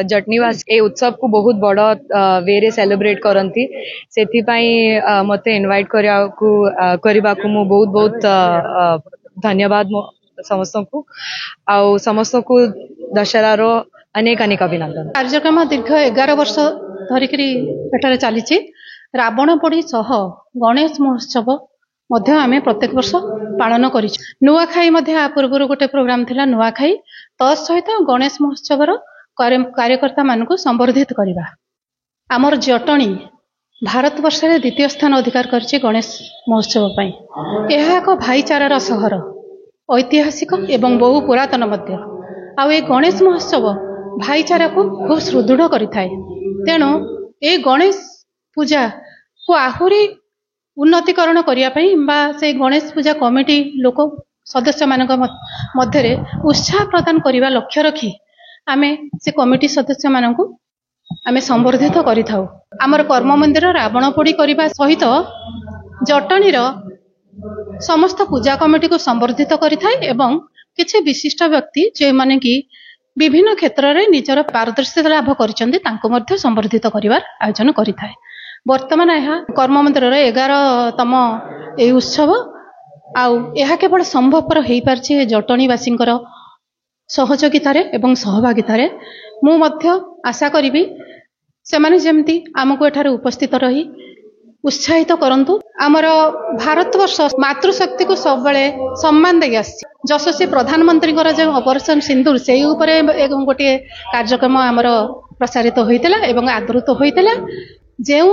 जटनीवास ए उत्सव को बहुत बड़ वे रे सेलिब्रेट करती से मत इनवाइट करने को मु बहुत बहुत धन्यवाद समस्त को समस्त को दशहरा रो अनेक अनेक अभिनंदन। कार्यक्रम दीर्घ 11 वर्ष धरिक एठारे चली रावण पोड़ी सह गणेश महोत्सव मध्य आमे प्रत्येक वर्ष पालन कर नुआखाई पूर्व गोटे प्रोग्राम थिला नुआखाई तहित गणेश महोत्सव कार्यकर्ता मानक संबर्धित करवा। आमर जटणी भारत वर्ष में द्वितीय स्थान अधिकार कर गणेश महोत्सव पई। यह एक भाईचारार सहर ऐतिहासिक एवं बहु पुरातन मध्य ए गणेश महोत्सव भाईचारा को खूब सुदृढ़ करिथाए। तेणु ए गणेश पूजा को आहुरी उन्नतीकरण करने से गणेश पूजा कमिटी लोक सदस्य मान मध्य उत्साह प्रदान करने लक्ष्य रखी आमे से कमिटी सदस्य मानक आमे संबर्धित करिथाउ। आमर कर्म मंदिर रावण पोड़ी करने सहित जटणीर समस्त पूजा कमिटी को संबर्धित करिथाए एवं किछि विशिष्ट व्यक्ति जे माने कि विभिन्न क्षेत्र में निजर पारदर्शिता लाभ करिसेंती तांको मध्य संबर्धित करिवार आयोजन करिथाए। वर्तमान यह कर्म मंदिर 11तम ए उत्सव आउ केवल संभवपर हो पार्छि जटणीवासी सहयोगितार एवं सहभागितार। मु मध्य आशा करी से माने जेमती आमको एठारे उपस्थित रही उत्साहित करंतु। आमर भारतवर्ष मातृशक्ति को सब बेले सम्मान दे आसी यशस्वी प्रधानमंत्री जो ऑपरेशन सिंदूर से गोटे कार्यक्रम आमर प्रसारित होइतला एवं आदृत होइतला। जेउ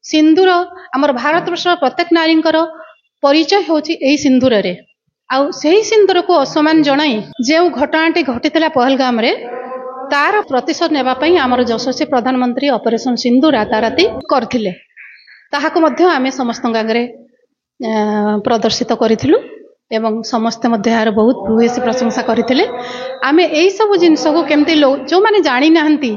सिंदूर आमर भारतवर्ष प्रत्येक नारी परिचय होची एही सिंदूर रे आउ सेही सिंदूर को असम्मान जणाई जो घटनाटी घटीला पहलगाम रे तार प्रतिशोध नेबा पई आमर यशस्वी प्रधानमंत्री ऑपरेशन सिंदूर राताराती करथिले। ताहाको मध्य आमे समस्त आगे प्रदर्शित करिथिलु एवं समस्त मध्य यार बहुत भूयसी प्रशंसा करथिले। आमे एही सब जिंस को केमती जो माने जानि नाहंती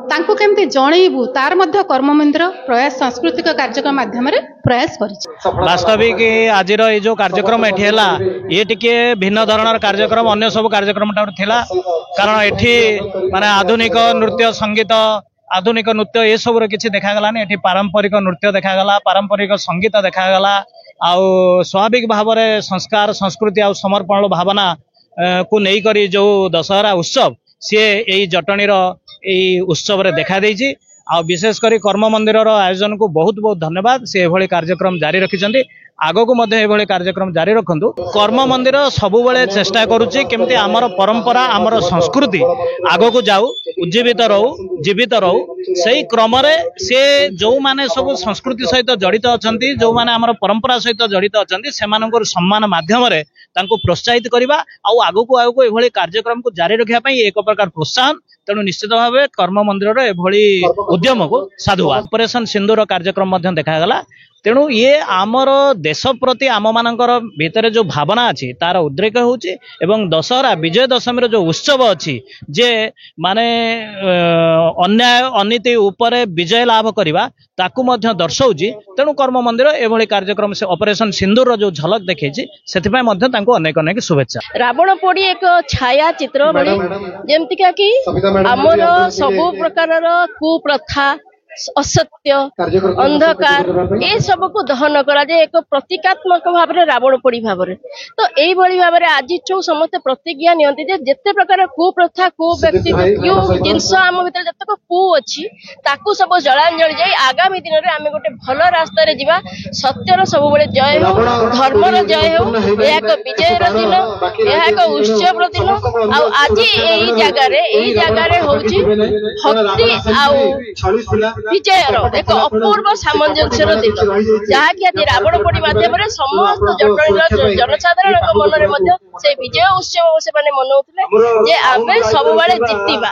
तांको केमती जणैबु तार मध्य कर्म मंदिर प्रयास सांस्कृतिक कार्यक्रम माध्यम रे प्रयास करिछि। वास्तविक आज ये जो कार्यक्रम एठी हला ये टिके भिन्न धरणर कार्यक्रम अन्य सब कार्यक्रम थिला कारण एठी माने आधुनिक नृत्य संगीत आधुनिक नृत्य ये सब किसी देखागलानी। एठी पारंपरिक नृत्य देखागला संगीत संगीत देखागला आउ स्वाभाविक भाव में संस्कार संस्कृति आ समर्पण भावना को नहीं करी जो दशहरा उत्सव सी यही जटणीर यही उत्सव रे देखा देइछि। आ विशेष करी कर्म मंदिर आयोजन को बहुत बहुत धन्यवाद। से एभली कार्यक्रम जारी रखिछन्ति आगो को मध्य एभली कार्यक्रम जारी रखंतु। कर्म मंदिर सबुबले चेष्टा करूछि केमती आमर परंपरा आमर संस्कृति आगो को जाऊ उज्जीवित रहू जीवित रहू। सही क्रम रे से जो माने सब संस्कृति सहित जड़ित अछंती जो माने आमर परंपरा सहित जड़ित अछंती सेमानकर सम्मान माध्यम रे तांको प्रोत्साहित करबा आगो को एभली कार्यक्रम को जारी रखिया पई एक प्रकार प्रोत्साहन। तेणु निश्चित भाव कर्म मंदिर एभली उद्यम को साधुवाद। ऑपरेशन सिंदूर कार्यक्रम मध्य देखागला। तेणु ये आमर देश प्रति आम मानकर भीतर जो भावना अच्छी तार उद्रेक होची एवं दशहरा विजय दशमी जो उत्सव अच्छी जे माने अन्याय अनीति उपरे विजय लाभ करवा ताकू मध्य दर्शाउची। तेणु कर्म मंदिर एभली कार्यक्रम से ऑपरेशन सिंदूर जो झलक देखैछि सेथिपाई मध्य तांको अनेक अनेक शुभेच्छा। रावण पोड़ी एक छाया चित्र भली जेमतिका कि आमर सबु प्रकारर कुप्रथा असत्य अंधकार ये सब को दहन करा जाए एक प्रतीकात्मक भाव में रावण पोड़ी भाव में। तो यही भाव में आज जो समस्त प्रतिज्ञा नियंती जेते प्रकार कुप्रथा कु व्यक्ति जिनस आम भीतर जतक कु अच्छी ताकू सब जलांजलि जाए आगामी दिन में आम गोटे भल रास्तार जा सत्यर सब जय हो धर्मर जय हो। यह एक विजयर दिन यह एक उत्सव दिन आज यही जगार हूँ भक्ति आ विजयर एक अपूर्व सामंजस्य दिन जहाँकि आज रावण पोड़ी माध्यम समस्त जटणीर जनसाधारण मन में से विजय उत्सव से मनाउथिले जे आमे सब जितिबा।